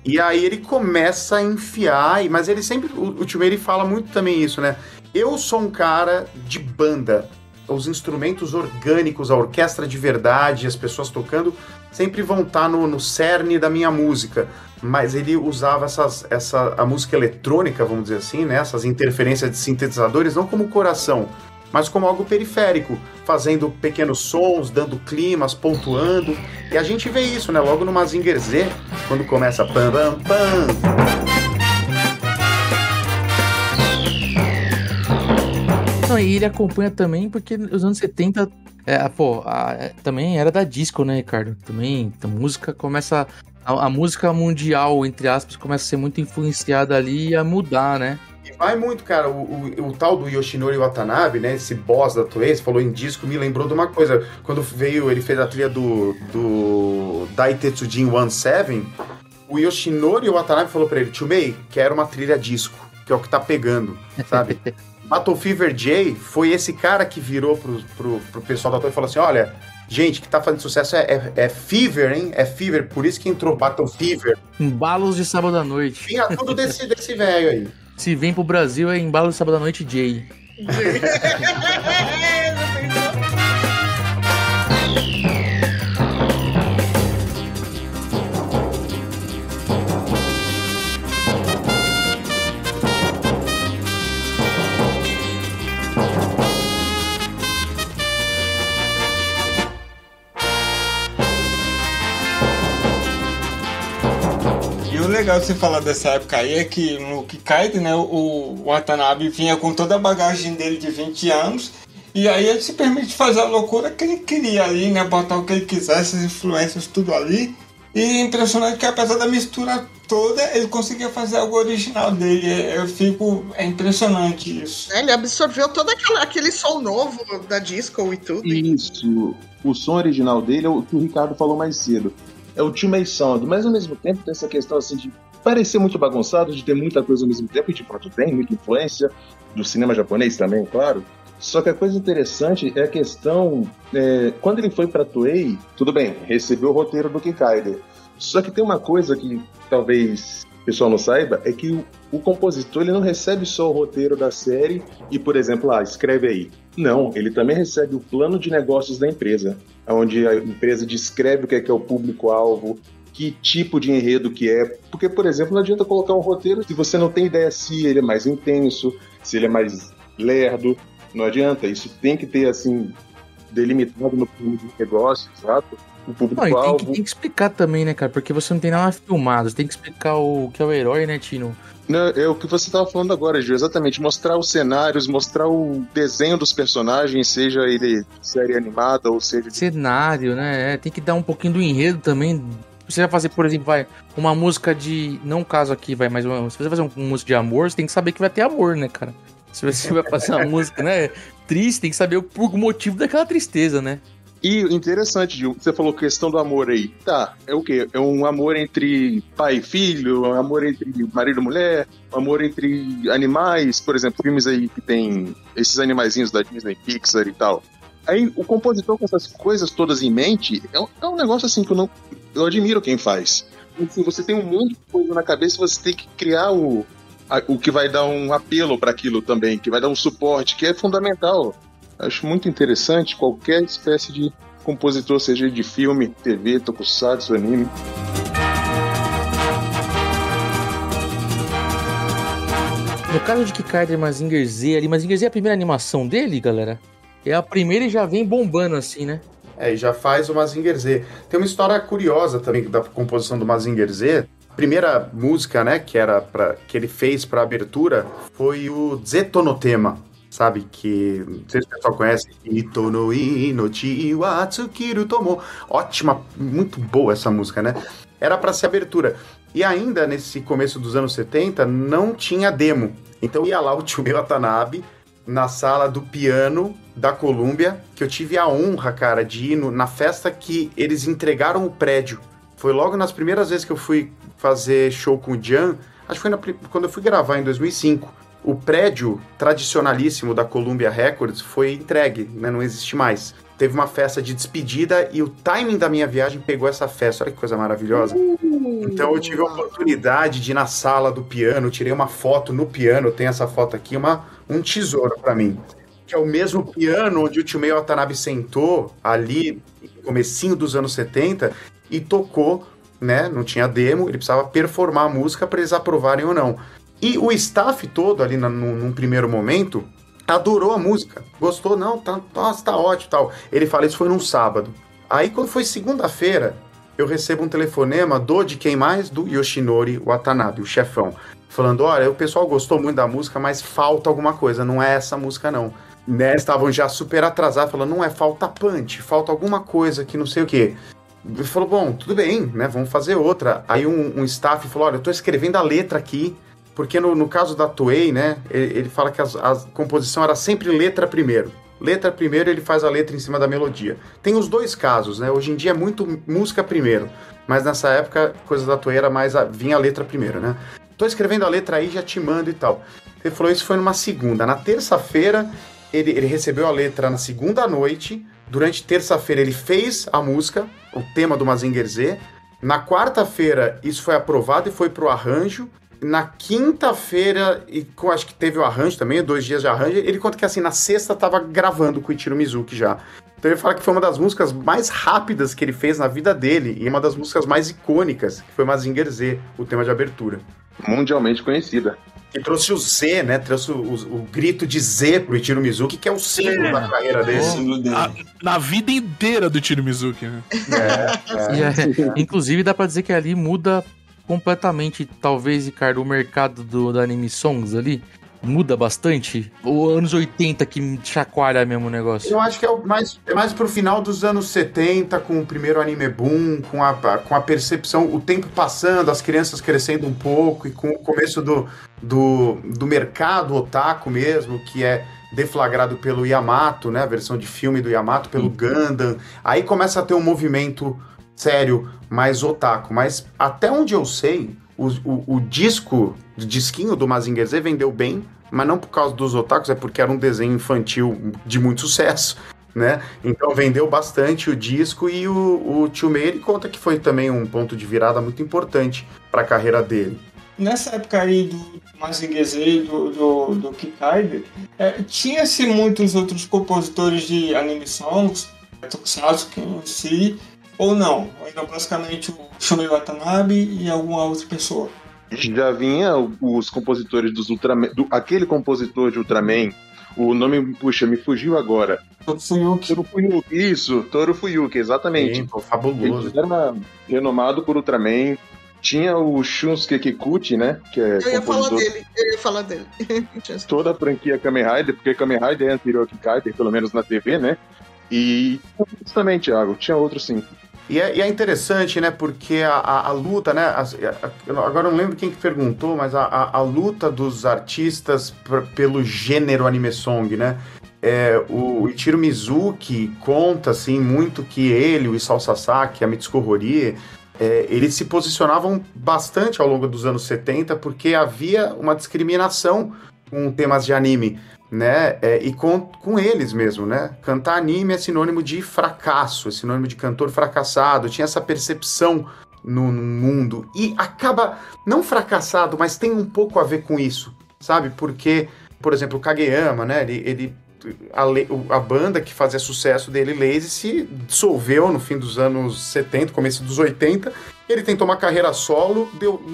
E aí ele começa a enfiar, mas ele sempre, o Tio May fala muito também isso, né? Eu sou um cara de banda, os instrumentos orgânicos, a orquestra de verdade, as pessoas tocando, sempre vão estar no cerne da minha música. Mas ele usava a música eletrônica, vamos dizer assim, né? Essas interferências de sintetizadores, não como coração, mas como algo periférico, fazendo pequenos sons, dando climas, pontuando. E a gente vê isso, né? Logo no Mazinger Z, quando começa pam, pam, pam. Não, e ele acompanha também porque os anos 70 também era da disco, né, Ricardo? Também a música começa... A música mundial, entre aspas, começa a ser muito influenciada ali e a mudar, né? E vai muito, cara. O tal do Yoshinori Watanabe, né? Esse boss da Toei, você falou em disco, me lembrou de uma coisa. Quando ele fez a trilha do Daitetsujin 17, o Yoshinori Watanabe falou pra ele: Tio May, quero uma trilha disco, que é o que tá pegando, sabe? Battle Fever J foi esse cara que virou pro pessoal da Toei e falou assim: olha, gente, que tá fazendo sucesso é Fever, hein? É Fever, por isso que entrou Battle Fever. Embalos de sábado à noite. Vinha tudo desse velho aí. Se vem pro Brasil é Embalos de sábado à noite, Jay. Legal você falar dessa época aí é que no Kikaider, né, o Watanabe vinha com toda a bagagem dele de 20 anos e aí ele se permite fazer a loucura que ele queria ali, né, botar o que ele quisesse, as influências, tudo ali. E é impressionante que apesar da mistura toda, ele conseguia fazer algo original dele. É impressionante isso. Ele absorveu todo aquele som novo da disco e tudo. Isso, o som original dele é o que o Ricardo falou mais cedo. É o Tio May Sound, mas ao mesmo tempo tem essa questão assim de parecer muito bagunçado, de ter muita coisa ao mesmo tempo, e de fato tem muita influência do cinema japonês também, claro. Só que a coisa interessante é a questão, quando ele foi pra Toei, tudo bem, recebeu o roteiro do Kikaider. Só que tem uma coisa que talvez o pessoal não saiba, é que o compositor ele não recebe só o roteiro da série e, por exemplo, escreve aí. Não, ele também recebe o plano de negócios da empresa, onde a empresa descreve o que é o público-alvo, que tipo de enredo que é. Porque, por exemplo, não adianta colocar um roteiro se você não tem ideia se ele é mais intenso, se ele é mais lerdo. Não adianta, isso tem que ter, assim, delimitado no plano de negócio, exato. O público-alvo. Tem que explicar também, né, cara? Porque você não tem nada filmado, você tem que explicar o que é o herói, né, Tino? Não, é o que você estava falando agora, Gil, exatamente. Mostrar os cenários, mostrar o desenho dos personagens, seja ele série animada ou seja... Cenário, né? Tem que dar um pouquinho do enredo também. Você vai fazer, por exemplo, uma música de... Não o caso aqui, mas se você vai fazer uma música de amor, você tem que saber que vai ter amor, né, cara? Se você vai fazer uma música, né, triste, tem que saber o motivo daquela tristeza, né? E interessante, Gil, você falou questão do amor aí. Tá, é o quê? É um amor entre pai e filho, um amor entre marido e mulher, um amor entre animais, por exemplo, filmes aí que tem esses animaizinhos da Disney, Pixar e tal. Aí o compositor com essas coisas todas em mente, é um negócio assim que eu admiro quem faz. Assim, você tem um monte de coisa na cabeça e você tem que criar o que vai dar um apelo para aquilo também, que vai dar um suporte, que é fundamental. Acho muito interessante qualquer espécie de compositor, seja de filme, TV, tokusatsu, anime. No caso de Kikaider Mazinger Z ali, Mazinger Z é a primeira animação dele, galera? É a primeira e já vem bombando assim, né? E já faz o Mazinger Z. Tem uma história curiosa também da composição do Mazinger Z. A primeira música, né, que ele fez pra abertura foi o Zetonotema, sabe? Que não sei se o pessoal conhece. Itono inochi wa tsukiru tomo. Ótima, muito boa essa música, né? Era pra ser abertura. E ainda nesse começo dos anos 70 não tinha demo. Então ia lá o Chumei Watanabe na sala do piano da Columbia, que eu tive a honra, cara, de ir na festa que eles entregaram o prédio. Foi logo nas primeiras vezes que eu fui fazer show com o Jan, acho que foi quando eu fui gravar em 2005. O prédio tradicionalíssimo da Columbia Records foi entregue, né, não existe mais. Teve uma festa de despedida e o timing da minha viagem pegou essa festa. Olha que coisa maravilhosa. Então eu tive a oportunidade de ir na sala do piano, tirei uma foto no piano, tem essa foto aqui, um tesouro pra mim. Que é o mesmo piano onde o Chumei Watanabe sentou ali no comecinho dos anos 70 e tocou, né? Não tinha demo, ele precisava performar a música para eles aprovarem ou não. E o staff todo ali num primeiro momento adorou a música, gostou, não, tá ótimo, tal. Ele fala, isso foi num sábado. Aí quando foi segunda-feira, eu recebo um telefonema de quem mais? Do Yoshinori Watanabe, o chefão, falando, olha, o pessoal gostou muito da música, mas falta alguma coisa, não é essa música não. Né, estavam já super atrasados, falando, não é, falta punch, falta alguma coisa que não sei o quê. Ele falou, bom, tudo bem, né, vamos fazer outra. Aí um staff falou, olha, eu tô escrevendo a letra aqui, porque no caso da Toei, né, ele fala que a composição era sempre letra primeiro. Letra primeiro, ele faz a letra em cima da melodia. Tem os dois casos, né, hoje em dia é muito música primeiro, mas nessa época, coisa da Toei era mais, vinha a letra primeiro, né. Tô escrevendo a letra aí, já te mando e tal. Ele falou, isso foi numa segunda. Na terça-feira, ele recebeu a letra na segunda noite. Durante terça-feira ele fez a música, o tema do Mazinger Z. Na quarta-feira isso foi aprovado e foi pro arranjo. Na quinta-feira, acho que teve o arranjo também, 2 dias de arranjo. Ele conta que assim, na sexta tava gravando com o Ichiro Mizuki já. Então ele fala que foi uma das músicas mais rápidas que ele fez na vida dele e uma das músicas mais icônicas, que foi Mazinger Z, o tema de abertura. Mundialmente conhecida. E trouxe o Z, né? Trouxe o grito de Z pro Ichiro Mizuki, que é o símbolo da carreira dele. Na vida inteira do Ichiro Mizuki, né? Inclusive, dá pra dizer que ali muda completamente, talvez, Ricardo, o mercado da anime songs ali. Muda bastante? Ou anos 80 que chacoalha mesmo o negócio? Eu acho que é mais pro final dos anos 70, com o primeiro anime boom, com a percepção, o tempo passando, as crianças crescendo um pouco, e com o começo do mercado otaku mesmo, que é deflagrado pelo Yamato, né, a versão de filme do Yamato, pelo Gundam. Aí começa a ter um movimento sério, mais otaku. Mas até onde eu sei, o disquinho do Mazinger Z vendeu bem, mas não por causa dos otakus, é porque era um desenho infantil de muito sucesso, né? Então vendeu bastante o disco, e o Chumei, ele conta que foi também um ponto de virada muito importante para a carreira dele. Nessa época aí do Mazinger Z e do Kikaider, tinha-se muitos outros compositores de anime songs, Tokusatsu em si, ou não? Ainda basicamente o Chumei Watanabe e alguma outra pessoa? Já vinha os compositores dos Ultraman, aquele compositor de Ultraman, o nome, me fugiu agora. Toru Fuyuki. Isso, Toru Fuyuki, exatamente. Sim, fabuloso. Ele era renomado por Ultraman. Tinha o Shunsuke Kikuchi, né? Que é eu ia falar dele. Toda a franquia Kamen Rider, porque Kamen Rider é anterior a Kikaider, pelo menos na TV, né? E também, Thiago, tinha outros sim. E é interessante, né, porque a luta, né, agora eu não lembro quem que perguntou, mas a luta dos artistas pelo gênero anime song, né, o Ichiro Mizuki conta, assim, muito que ele, o Isao Sasaki, a Mitsuko Horie, eles se posicionavam bastante ao longo dos anos 70, porque havia uma discriminação com temas de anime, né, e com eles mesmo, né, cantar anime é sinônimo de fracasso, é sinônimo de cantor fracassado, tinha essa percepção no mundo, e acaba, não fracassado, mas tem um pouco a ver com isso, sabe, porque, por exemplo, o Kageyama, né, a banda que fazia sucesso dele, Lazy, se dissolveu no fim dos anos 70, começo dos 80, ele tentou uma carreira solo,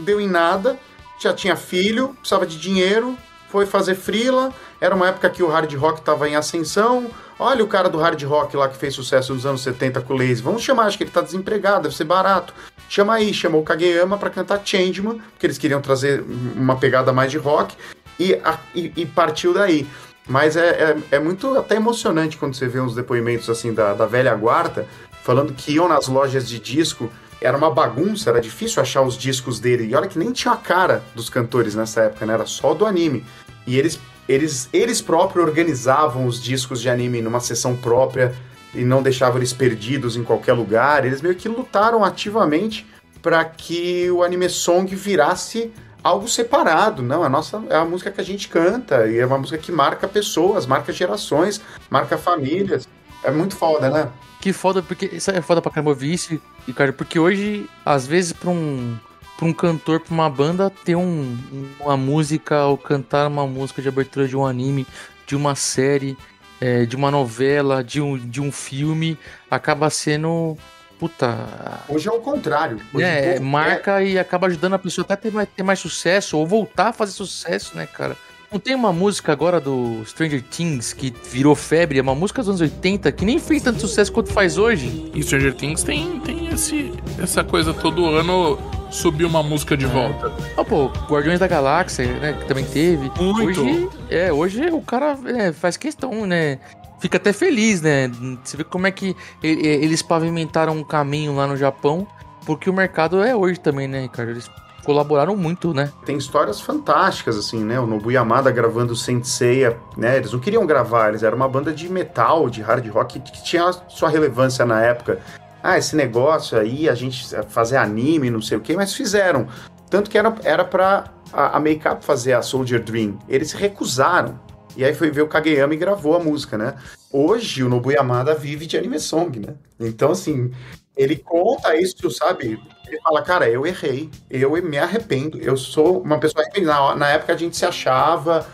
deu em nada, já tinha filho, precisava de dinheiro, foi fazer freela, era uma época que o hard rock tava em ascensão, olha o cara do hard rock lá que fez sucesso nos anos 70 com o Lazy, vamos chamar, acho que ele tá desempregado, deve ser barato. Chamou o Kageyama pra cantar Changeman, porque eles queriam trazer uma pegada mais de rock, e partiu daí. Mas é muito até emocionante quando você vê uns depoimentos assim da velha guarda, falando que iam nas lojas de disco, era uma bagunça, era difícil achar os discos dele, e olha que nem tinha a cara dos cantores nessa época, né? Era só do anime. E eles próprios organizavam os discos de anime numa seção própria, e não deixavam eles perdidos em qualquer lugar. Eles meio que lutaram ativamente para que o anime song virasse algo separado. Não, é a música que a gente canta, e é uma música que marca pessoas, marca gerações, marca famílias. É muito foda, né? Que foda, porque isso é foda pra caramba ouvir isso, Ricardo, porque hoje, às vezes, pra um cantor, pra uma banda, ter uma música ou cantar uma música de abertura de um anime, de uma série, de uma novela, de um filme, acaba sendo... Puta... Hoje é o contrário. Marca e acaba ajudando a pessoa até a ter mais sucesso, ou voltar a fazer sucesso, né, cara? Não tem uma música agora do Stranger Things que virou febre, é uma música dos anos 80 que nem fez tanto sucesso quanto faz hoje. E Stranger Things tem essa coisa, todo ano subir uma música de volta. Guardiões da Galáxia, né, que também teve. Muito. Hoje o cara faz questão, né? Fica até feliz, né? Você vê como é que eles pavimentaram um caminho lá no Japão, porque o mercado é hoje também, né, Ricardo? Eles colaboraram muito, né? Tem histórias fantásticas, assim, né? O Nobuo Yamada gravando Senseiya, né? Eles não queriam gravar, eles eram uma banda de metal, de hard rock, que tinha sua relevância na época. Esse negócio aí, a gente fazer anime, não sei o quê, mas fizeram. Tanto que era pra a Make-Up fazer a Soldier Dream. Eles se recusaram. E aí foi ver o Kageyama e gravou a música, né? Hoje, o Nobuo Yamada vive de anime song, né? Então, assim, ele conta isso, sabe? Ele fala, cara, eu errei, eu me arrependo, eu sou uma pessoa arrependida. Na época a gente se achava,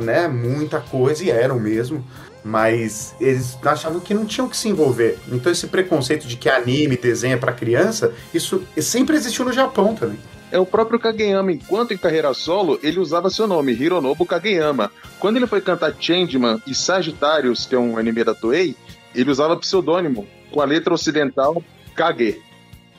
né, muita coisa, e eram mesmo, mas eles achavam que não tinham que se envolver. Então esse preconceito de que anime, desenho é pra criança, isso sempre existiu no Japão também. O próprio Kageyama, enquanto em carreira solo, ele usava seu nome, Hironobu Kageyama. Quando ele foi cantar Changeman e Sagittarius, que é um anime da Toei, ele usava pseudônimo, com a letra ocidental Kage,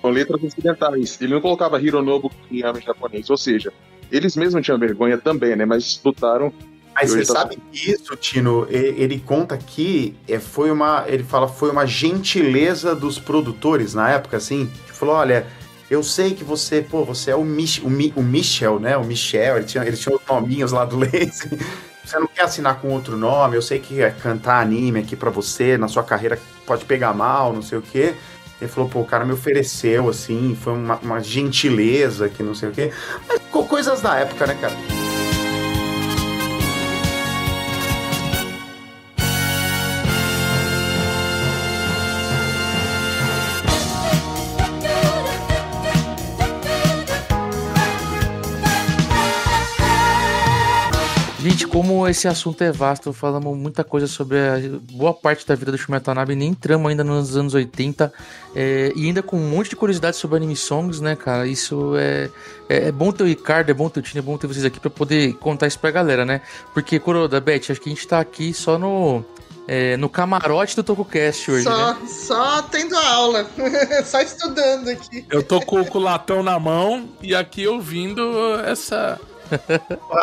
com letras ocidentais. Ele não colocava Hironobu Kageyama em japonês, ou seja, eles mesmos tinham vergonha também, né, mas lutaram. Mas você sabe que isso, Tino, ele conta que foi uma gentileza dos produtores na época, assim, que falou, olha... Eu sei que você é o Michel, né? O Michel, eles tinham os nominhos lá do Lazy. Você não quer assinar com outro nome, eu sei que cantar anime aqui pra você, na sua carreira pode pegar mal, não sei o quê. Ele falou, o cara me ofereceu, assim, foi uma gentileza que não sei o quê. Mas coisas da época, né, cara? Gente, como esse assunto é vasto, falamos muita coisa sobre a boa parte da vida do Shun Watanabe, nem entramos ainda nos anos 80, e ainda com um monte de curiosidade sobre anime songs, né, cara? Isso é bom ter o Ricardo, é bom ter o Tino, é bom ter vocês aqui pra poder contar isso pra galera, né? Porque, Kuroda, Beth, acho que a gente tá aqui só no camarote do TokuCast hoje, né? Só tendo aula, só estudando aqui. Eu tô com o latão na mão e aqui ouvindo essa...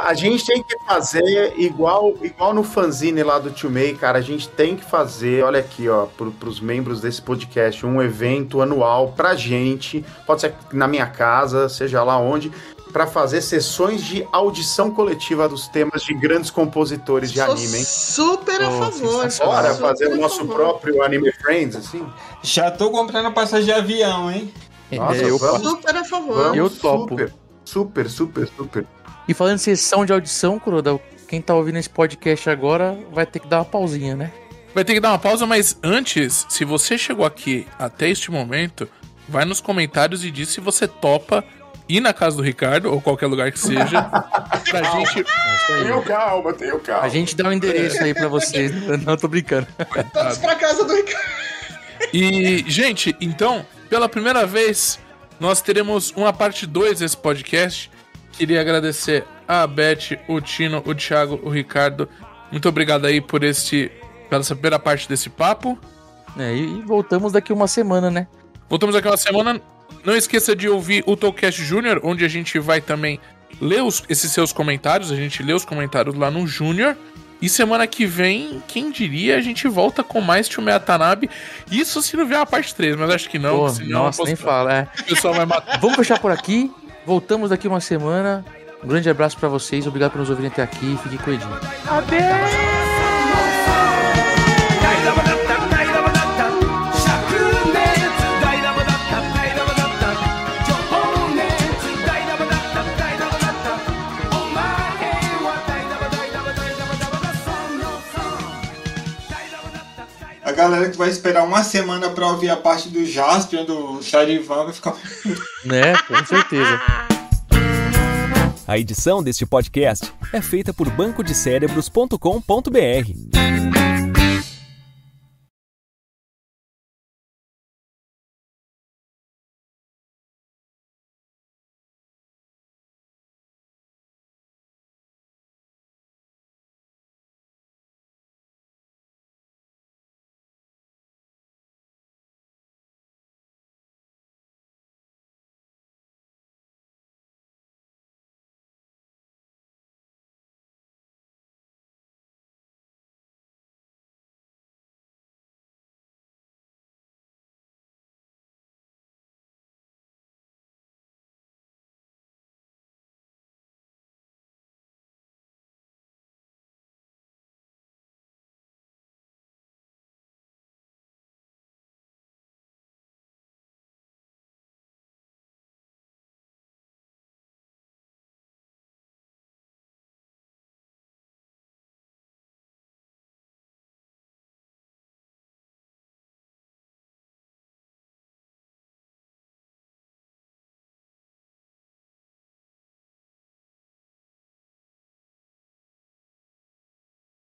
A gente tem que fazer igual no fanzine lá do Tio May, cara. A gente tem que fazer, olha aqui, ó, pros membros desse podcast, um evento anual pra gente, pode ser na minha casa, seja lá onde, pra fazer sessões de audição coletiva dos temas de grandes compositores de anime, hein? Super a favor. Bora fazer o nosso próprio Anime Friends, assim? Já tô comprando passagem de avião, hein? Nossa, super a favor. Eu topo. Super. E falando em sessão de audição, Kuroda, quem tá ouvindo esse podcast agora vai ter que dar uma pausinha, né? Vai ter que dar uma pausa, mas antes, se você chegou aqui até este momento, vai nos comentários e diz se você topa ir na casa do Ricardo, ou qualquer lugar que seja, pra gente... Tenho calma. A gente dá um endereço aí pra vocês. Não, tô brincando. Todos pra casa do Ricardo. E, gente, então, pela primeira vez, nós teremos uma parte 2 desse podcast. Queria agradecer a Beth, o Tino, o Thiago, o Ricardo. Muito obrigado aí por essa primeira parte desse papo. E voltamos daqui uma semana, né? Voltamos daqui uma semana. Não esqueça de ouvir o Talkcast Júnior, onde a gente vai também ler esses seus comentários. A gente lê os comentários lá no Júnior. E semana que vem, quem diria, a gente volta com mais Tio Watanabe. Isso se não vier a parte 3, mas acho que não. Pô, senão nossa, nem fala. O pessoal vai matar. Vamos fechar por aqui. Voltamos daqui uma semana. Um grande abraço pra vocês. Obrigado por nos ouvirem até aqui. Fiquem com o Edinho. Adeus! A galera que vai esperar uma semana pra ouvir a parte do Jaspion, do Charivan, vai ficar... Né, com certeza. A edição deste podcast é feita por bancodecerebros.com.br.